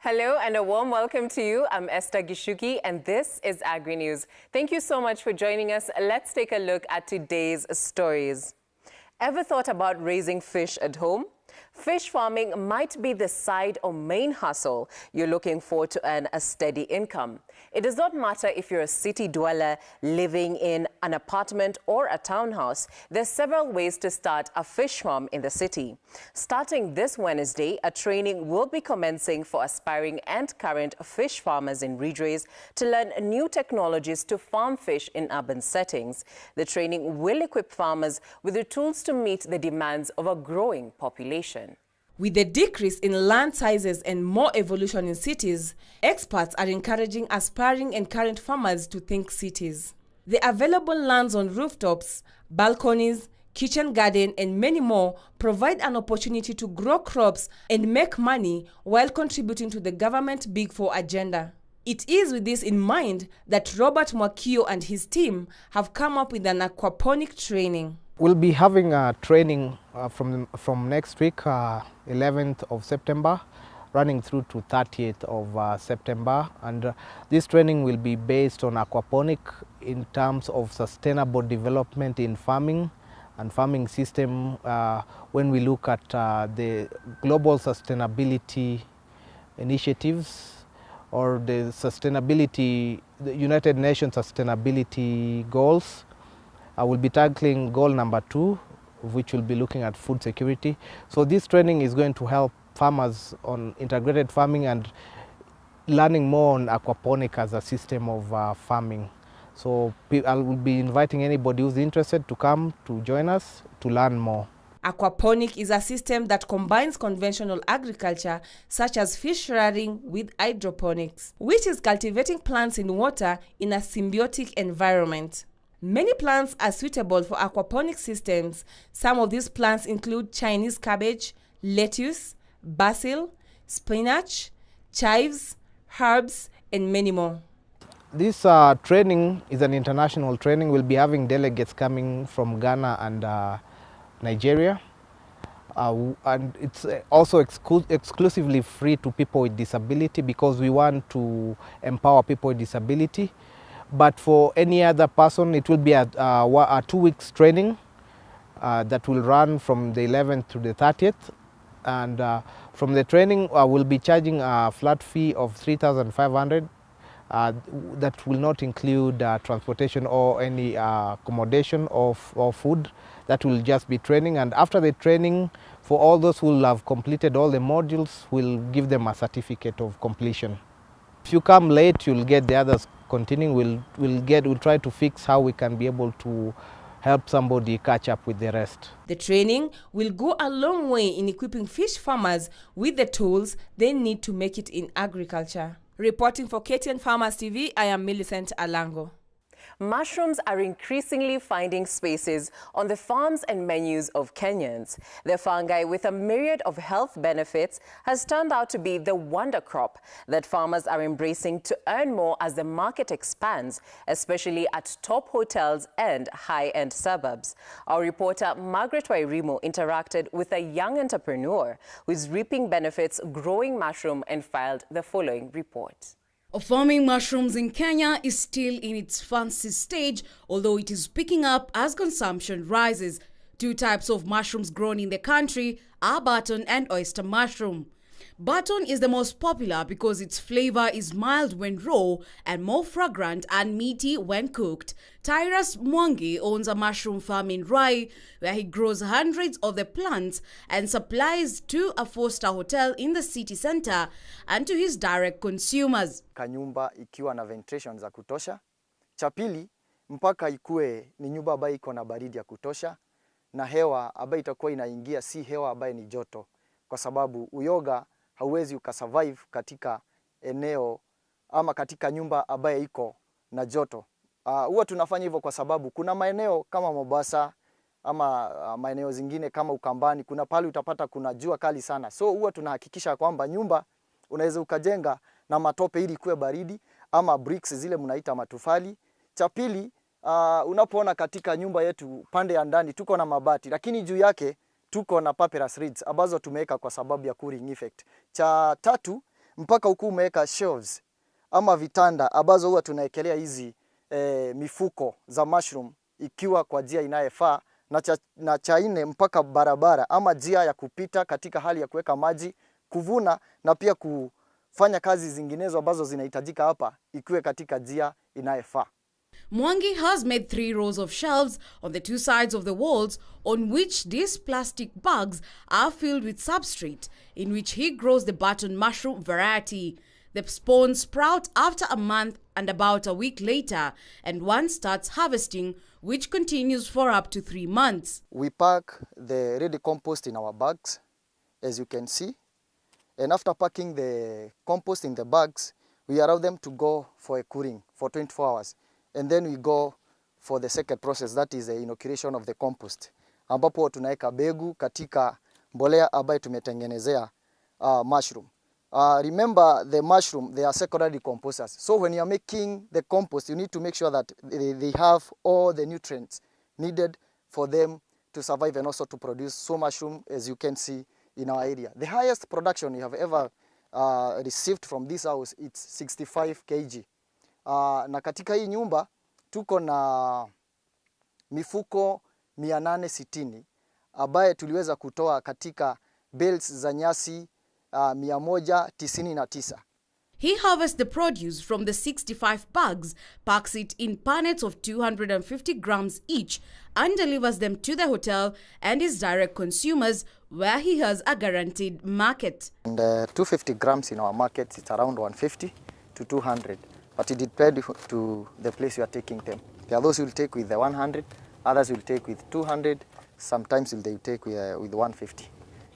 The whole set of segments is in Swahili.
Hello and a warm welcome to you. I'm Esther Gishuki and this is Agri News. Thank you so much for joining us. Let's take a look at today's stories. Ever thought about raising fish at home? Fish farming might be the side or main hustle you're looking for to earn a steady income. It does not matter if you're a city dweller living in an apartment or a townhouse. There's several ways to start a fish farm in the city. Starting this Wednesday, a training will be commencing for aspiring and current fish farmers in Ridgeways to learn new technologies to farm fish in urban settings. The training will equip farmers with the tools to meet the demands of a growing population. With the decrease in land sizes and more evolution in cities, experts are encouraging aspiring and current farmers to think cities. The available lands on rooftops, balconies, kitchen garden and many more provide an opportunity to grow crops and make money while contributing to the government Big Four agenda. It is with this in mind that Robert Mwakio and his team have come up with an aquaponic training. We'll be having a training from next week, 11th of September, running through to 30th of September. And this training will be based on aquaponic in terms of sustainable development in farming and farming system. When we look at the global sustainability initiatives or the United Nations sustainability goals, I will be tackling goal number 2, which will be looking at food security. So this training is going to help farmers on integrated farming and learning more on aquaponic as a system of farming. So I will be inviting anybody who's interested to come to join us to learn more. Aquaponic is a system that combines conventional agriculture such as fish rearing with hydroponics, which is cultivating plants in water in a symbiotic environment. Many plants are suitable for aquaponic systems. Some of these plants include Chinese cabbage, lettuce, basil, spinach, chives, herbs, and many more. This training is an international training. We'll be having delegates coming from Ghana and Nigeria. And it's also exclusively free to people with disability because we want to empower people with disability. But for any other person, it will be a 2 weeks training that will run from the 11th to the 30th. And from the training, we'll be charging a flat fee of 3,500. That will not include transportation or any accommodation or food. That will just be training. And after the training, for all those who will have completed all the modules, we'll give them a certificate of completion. If you come late, you'll get the others continuing. We'll try to fix how we can be able to help somebody catch up with the rest. The training will go a long way in equipping fish farmers with the tools they need to make it in agriculture. Reporting for KTN Farmers TV, I am Millicent Alango. Mushrooms are increasingly finding spaces on the farms and menus of Kenyans. The fungi, with a myriad of health benefits, has turned out to be the wonder crop that farmers are embracing to earn more as the market expands, especially at top hotels and high-end suburbs. Our reporter Margaret Wairimo interacted with a young entrepreneur who is reaping benefits growing mushroom and filed the following report. Farming mushrooms in Kenya is still in its fancy stage, although it is picking up as consumption rises. 2 types of mushrooms grown in the country are button and oyster mushroom. Button is the most popular because its flavor is mild when raw and more fragrant and meaty when cooked. Tyrus Mwangi owns a mushroom farm in Rai, where he grows hundreds of the plants and supplies to a 4-star hotel in the city center and to his direct consumers. Kanyumba ikiwa na ventilation za kutosha. Cha pili, mpaka ikue ni nyumba ambayo iko na baridi ya kutosha na hewa ambayo itakuwa inaingia si hewa ambayo ni joto, kwa sababu uyoga hauwezi ukasurvive katika eneo ama katika nyumba ambayo iko na joto. Huwa tunafanya hivyo kwa sababu kuna maeneo kama Mombasa ama maeneo zingine kama Ukambani, kuna pale utapata kuna jua kali sana. So huwa tunahakikisha kwamba nyumba unaweza ukajenga na matope ili kuwe baridi ama bricks zile mnaita matofali. Cha pili, unapoona katika nyumba yetu pande ya ndani tuko na mabati, lakini juu yake tuko na papyrus reeds ambazo tumeweka kwa sababu ya cooling effect. Cha tatu, mpaka huku umeweka shelves ama vitanda ambazo huwa tunaekelea hizi mifuko za mushroom ikiwa kwa njia inayefaa, na cha nne mpaka barabara ama njia ya kupita katika hali ya kuweka maji, kuvuna na pia kufanya kazi zinginezo ambazo zinahitajika hapa ikiwe katika njia inayefaa. Mwangi has made 3 rows of shelves on the 2 sides of the walls on which these plastic bags are filled with substrate in which he grows the button mushroom variety. The spawns sprout after a month and about a week later, and one starts harvesting, which continues for up to 3 months. We pack the ready compost in our bags, as you can see. And after packing the compost in the bags, we allow them to go for a cooling for 24 hours. And then we go for the second process, that is the inoculation of the compost. Ambapo tunaweka begu katika mbolea ambayo tumetengenezea mushroom. Remember the mushroom, they are secondary decomposers. So when you are making the compost, you need to make sure that they have all the nutrients needed for them to survive and also to produce so mushroom as you can see in our area. The highest production we have ever received from this house, it's 65 kg. Na katika hii nyumba tuko na mifuko 860 ambaye tuliweza kutoa katika bales za nyasi 199. He harvests the produce from the 65 bags, packs it in pallets of 250 grams each, and delivers them to the hotel and his direct consumers, where he has a guaranteed market. And 250 grams in our market, it's around 150 to 200, but it depends to the place you are taking them. There are those who will take with the 100, others will take with 200, sometimes they will take with 150.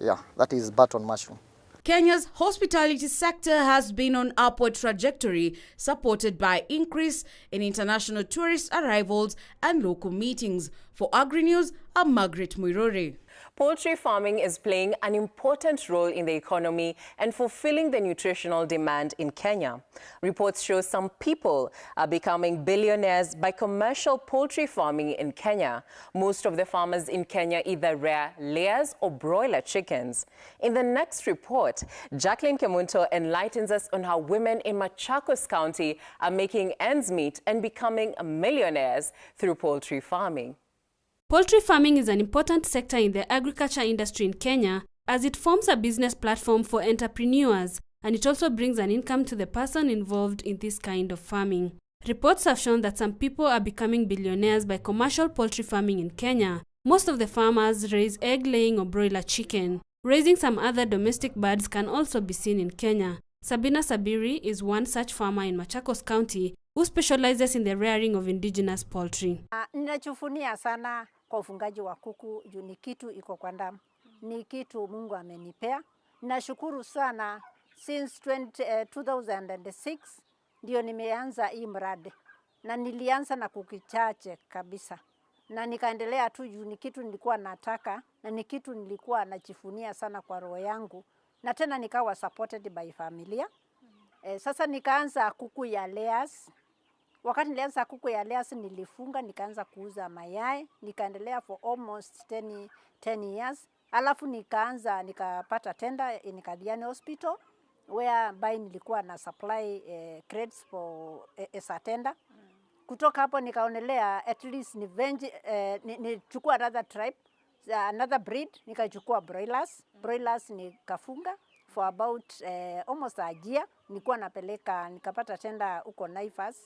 Yeah, that is button mushroom. Kenya's hospitality sector has been on upward trajectory, supported by increase in international tourist arrivals and local meetings. For Agri-News, I'm Margaret Muirore. Poultry farming is playing an important role in the economy and fulfilling the nutritional demand in Kenya. Reports show some people are becoming billionaires by commercial poultry farming in Kenya. Most of the farmers in Kenya either rear layers or broiler chickens. In the next report, Jacqueline Kemunto enlightens us on how women in Machakos County are making ends meet and becoming millionaires through poultry farming. Poultry farming is an important sector in the agriculture industry in Kenya, as it forms a business platform for entrepreneurs, and it also brings an income to the person involved in this kind of farming. Reports have shown that some people are becoming billionaires by commercial poultry farming in Kenya. Most of the farmers raise egg-laying or broiler chicken. Raising some other domestic birds can also be seen in Kenya. Sabina Sabiri is one such farmer in Machakos County who specializes in the rearing of indigenous poultry. Ninachufunia sana kwa ufungaji wa kuku juu ni kitu iko kwa damu. Ni kitu Mungu amenipea. Nashukuru sana since 2006 ndio nimeanza hii mradi. Na nilianza na kuku chache kabisa. Na nikaendelea tu juu ni kitu nilikuwa nataka na ni kitu nilikuwa najifunia sana kwa roho yangu. Na tena nikawa supported by familia. Sasa nikaanza kuku ya layers. Wakati nilianza kuku ya layers nilifunga, nikaanza kuuza mayai, nikaendelea for almost 10 years. Alafu nikapata tender in KTN Hospital whereby nilikuwa na supply crates for as a tender. Kutoka hapo nikaonelea at least nichukua another tribe, another breed, nikachukua broilers. Broilers nikafunga for about almost a year. Nilikuwa napeleka, nikapata tender huko Naivas.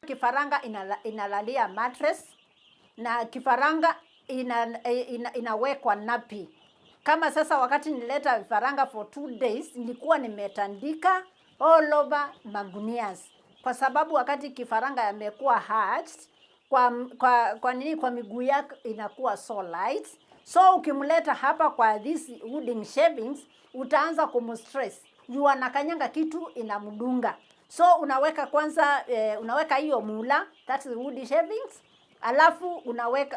Kifaranga inalalia mattress na kifaranga inawekwa napi. Kama sasa wakati nileta vifaranga for 2 days nilikuwa nimetandika all over magunias. Kwa sababu wakati kifaranga yamekuwa hatched kwa miguu yake inakuwa so light. So ukimleta hapa kwa these wooden shavings utaanza kumstress. Juu anakanyanga kitu inamdunga. So unaweka kwanza unaweka hiyo mula, that's the wood shavings. Alafu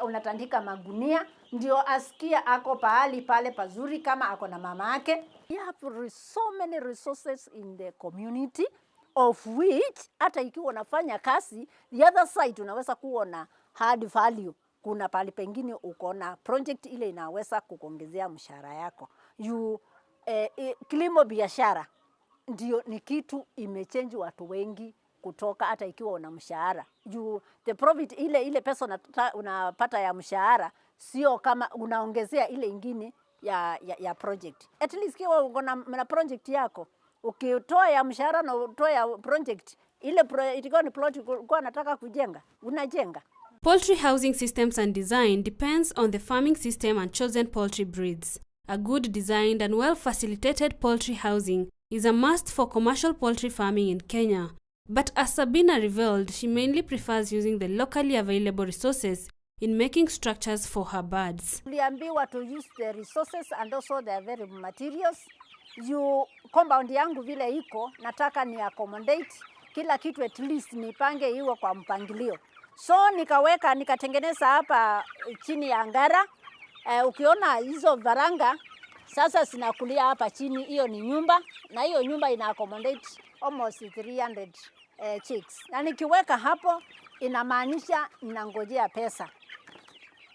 unatandika magunia ndio asikia ako pahali pale pazuri kama ako na mama yake. We have so many resources in the community of which hata ikiwa unafanya kazi the other side unaweza kuona hard value kuna pali pengine uko na project ile inaweza kukuongezea mshahara yako. Kilimo biashara ndio ni kitu imechange watu wengi kutoka hata ikiwa una mshahara. The profit ile pesa unapata ya mshahara sio kama unaongezea ile ingine ya project. At least kiwa uko na project yako, ukitoa ya mshahara na utoa ya project, ile ikiwa ni plot uko nataka kujenga, unajenga. Poultry housing systems and design depends on the farming system and chosen poultry breeds. A good designed and well-facilitated poultry housing is a must for commercial poultry farming in Kenya. But as Sabina revealed, she mainly prefers using the locally available resources in making structures for her birds. Tuliambiwa to use the resources and also the available materials. Compound yangu vile iko, nataka ni accommodate kila kitu, at least nipange iwe kwa mpangilio. So nikatengeneza hapa chini ya ngara. Ukiona hizo varanga sasa zinakulia hapa chini, hiyo ni nyumba, na hiyo nyumba ina accommodate almost 300 chicks. Na nikiweka hapo inamaanisha ninangojea pesa.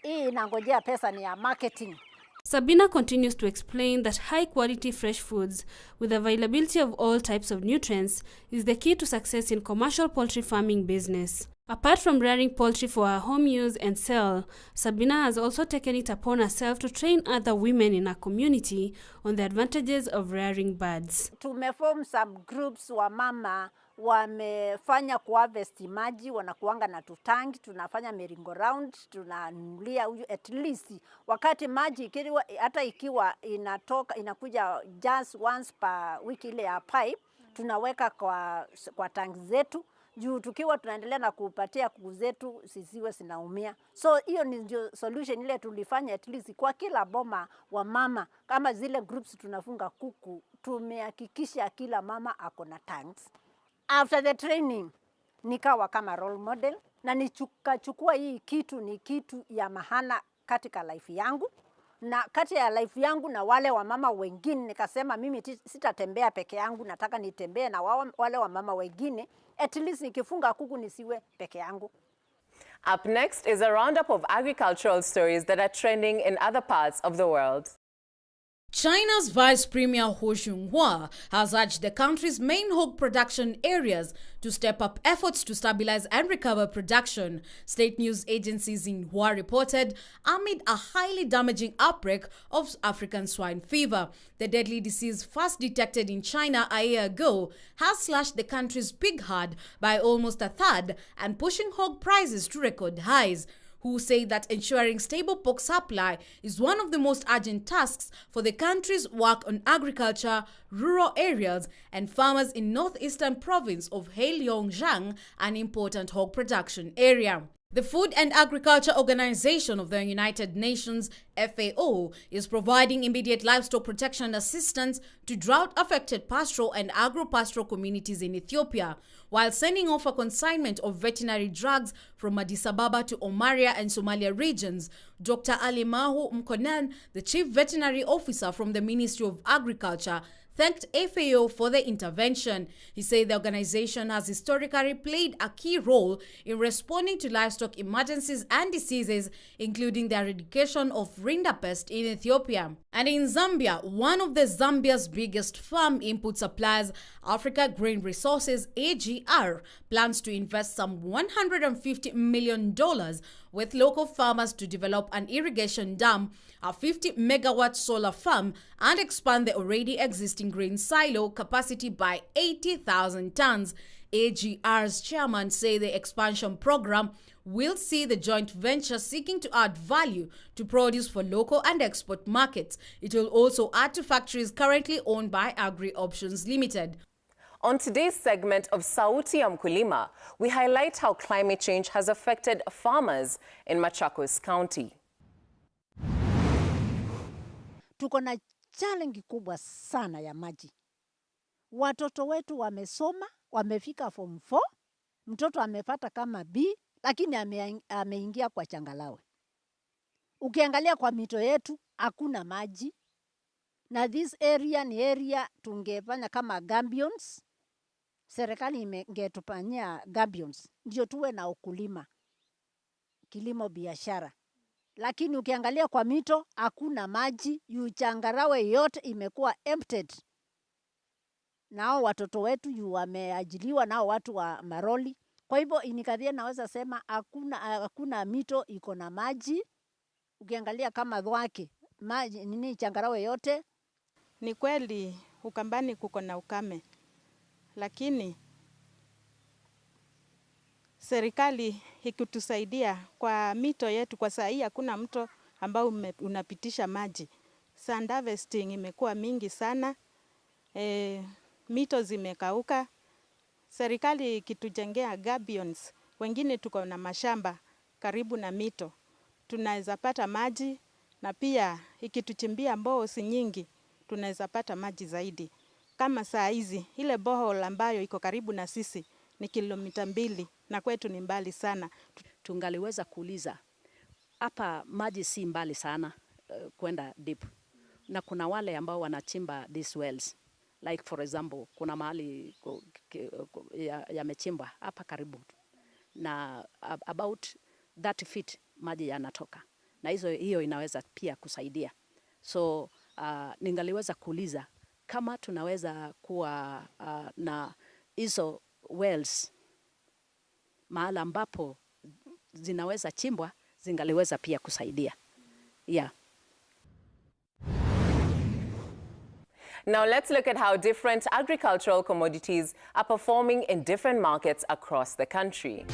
Hii inangojea pesa ni ya marketing. Sabina continues to explain that high-quality fresh foods with availability of all types of nutrients is the key to success in commercial poultry farming business. Apart from rearing poultry for her home use and sell, Sabina has also taken it upon herself to train other women in her community on the advantages of rearing birds. Tumeform some groups wa mama wamefanya kuharvest maji, wanakuanga na tutangi, tunafanya merry-go round, tunanulia at least wakati maji hata ikiwa inakuja just once per week ile ya pipe, tunaweka kwa tangi zetu. Juu tukiwa tunaendelea na kupatia kuku zetu sisiwe zinaumia. So hiyo ni ndio solution ile tulifanya, at least kwa kila boma wa mama, kama zile groups tunafunga kuku, tumehakikisha kila mama ako na tanks. After the training nikawa kama role model, na nikachukua hii kitu ni kitu ya maana katika life yangu, na kati ya life yangu na wale wa mama wengine. Nikasema mimi sitatembea peke yangu, nataka nitembee na wale wa mama wengine, at least nikifunga kuku nisiwe peke yangu. Up next is a roundup of agricultural stories that are trending in other parts of the world. China's Vice Premier Hu Xinhua has urged the country's main hog production areas to step up efforts to stabilize and recover production, state news agency Xinhua reported, amid a highly damaging outbreak of African swine fever. The deadly disease, first detected in China a year ago, has slashed the country's pig herd by almost a third and pushing hog prices to record highs. Who say that ensuring stable pork supply is one of the most urgent tasks for the country's work on agriculture, rural areas, and farmers in northeastern province of Heilongjiang, an important hog production area. The Food and Agriculture Organization of the United Nations, FAO, is providing immediate livestock protection assistance to drought-affected pastoral and agro-pastoral communities in Ethiopia, while sending off a consignment of veterinary drugs from Addis Ababa to Omaria and Somalia regions. Dr. Alimahu Mkonan, the Chief Veterinary Officer from the Ministry of Agriculture, thanked FAO for the intervention. He said the organization has historically played a key role in responding to livestock emergencies and diseases, including the eradication of rinderpest in Ethiopia. And in Zambia, one of Zambia's biggest farm input suppliers, Africa Grain Resources, AGR, plans to invest some $150 million with local farmers to develop an irrigation dam, a 50-megawatt solar farm, and expand the already existing grain silo capacity by 80,000 tons. AGR's chairman say the expansion program will see the joint venture seeking to add value to produce for local and export markets. It will also add to factories currently owned by Agri Options Limited. On today's segment of Sauti ya Mkulima, we highlight how climate change has affected farmers in Machakos County. Tuko na challenge kubwa sana ya maji. Watoto wetu wamesoma, wamefika form 4, mtoto amepata kama B, lakini ameingia kwa changalawe. Ukiangalia kwa mito yetu, hakuna maji. Na this area ni area tungefanya kama gabions. Serikali ingetufanyia gabions, ndio tuwe na ukulima, kilimo biashara. lakini ukiangalia kwa mito hakuna maji, changarawe yote imekuwa emptied. Nao watoto wetu wameajiliwa nao watu wa maroli. Kwa hivyo inikadhia naweza sema hakuna mito iko na maji. Ukiangalia kama Thwake, maji changarawe yote. Ni kweli Ukambani kuko na ukame, lakini serikali ikitusaidia kwa mito yetu. Kwa saa hii hakuna mto ambao unapitisha maji. Sand harvesting imekuwa mingi sana, mito zimekauka. Serikali ikitujengea gabions, wengine tuko na mashamba karibu na mito, tunaweza pata maji, na pia ikituchimbia mbozi nyingi tunaweza pata maji zaidi. Kama saa hizi ile borehole ambayo iko karibu na sisi ni kilomita 2 na kwetu ni mbali sana. Tungaliweza kuuliza hapa maji si mbali sana kwenda deep, na kuna wale ambao wanachimba these wells, like for example kuna mahali yamechimbwa hapa karibu na about 30 feet maji yanatoka, na hiyo inaweza pia kusaidia. So ningaliweza kuuliza kama tunaweza kuwa na hizo wells mahali ambapo zinaweza chimbwa, zingaliweza pia kusaidia. Yeah. Now let's look at how different agricultural commodities are performing in different markets across the country.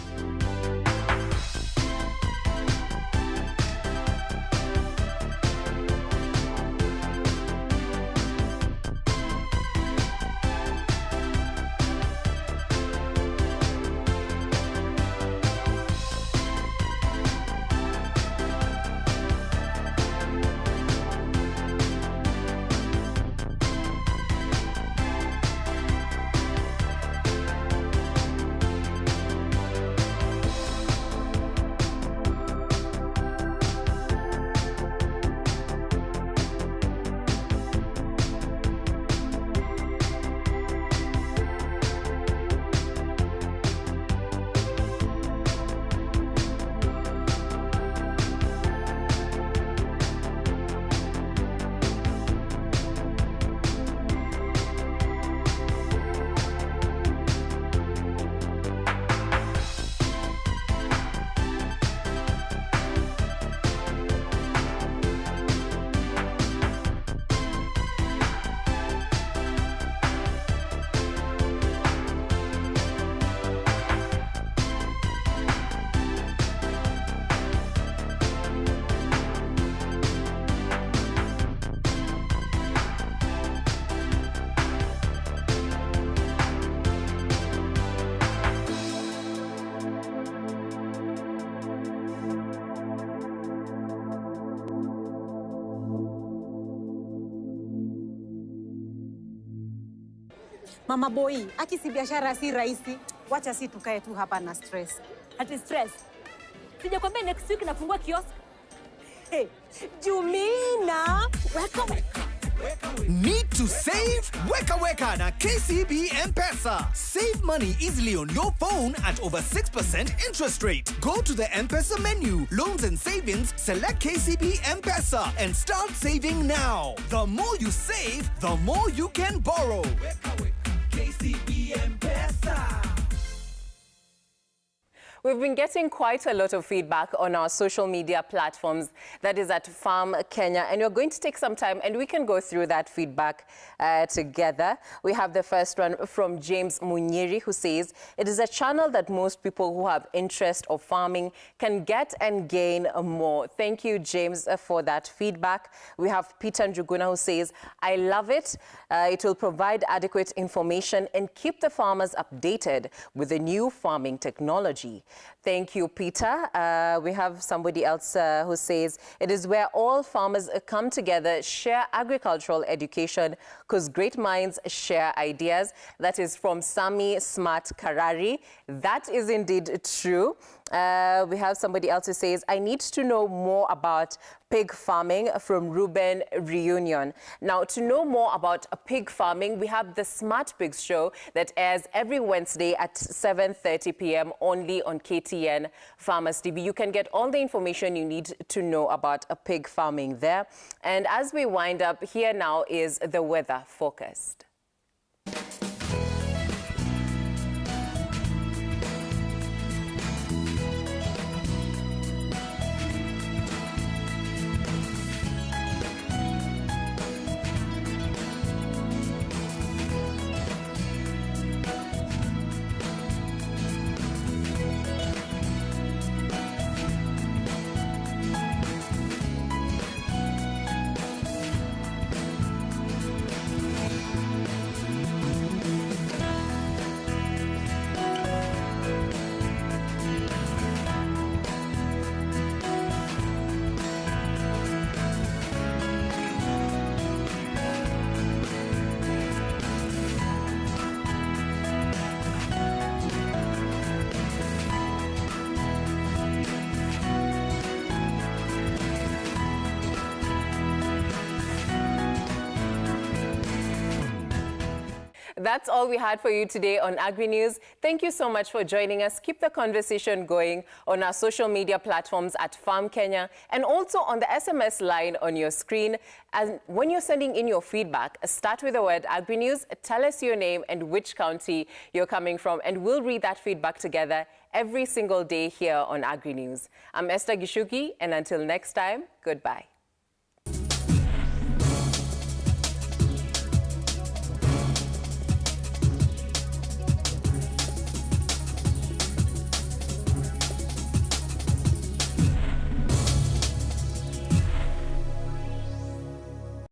Mama boy, aki si biashara si rahisi. Wacha si tukae tu hapa na stress. Ati stress? Sijakwambia next week nafungua kiosk. Hey, Jumina, weka. Need to save? Weka na KCB M-Pesa. Save money easily on your phone at over 6% interest rate. Go to the M-Pesa menu, loans and savings, select KCB M-Pesa and start saving now. The more you save, the more you can borrow. Weka. KCB M-Pesa. We've been getting quite a lot of feedback on our social media platforms, that is at Farm Kenya, and we're going to take some time and we can go through that feedback together. We have the first one from James Munyiri, who says, it is a channel that most people who have interest of farming can get and gain more. Thank you, James, for that feedback. We have Peter Njuguna, who says, I love it. It will provide adequate information and keep the farmers updated with the new farming technology. Thank you, Peter. We have somebody else who says, it is where all farmers come together, share agricultural education, because great minds share ideas. That is from Sami Smart Karari. That is indeed true. We have somebody else who says, I need to know more about pig farming from Ruben Reunion. Now, to know more about pig farming, we have the Smart Pigs show that airs every Wednesday at 7:30 p.m. only on KTN Farmers TV. You can get all the information you need to know about pig farming there. And as we wind up, here now is the weather forecast. That's all we had for you today on Agri News. Thank you so much for joining us. Keep the conversation going on our social media platforms at Farm Kenya and also on the SMS line on your screen. And when you're sending in your feedback, start with the word Agri News, tell us your name and which county you're coming from, and we'll read that feedback together every single day here on Agri News. I'm Esther Gishuki, and until next time, goodbye.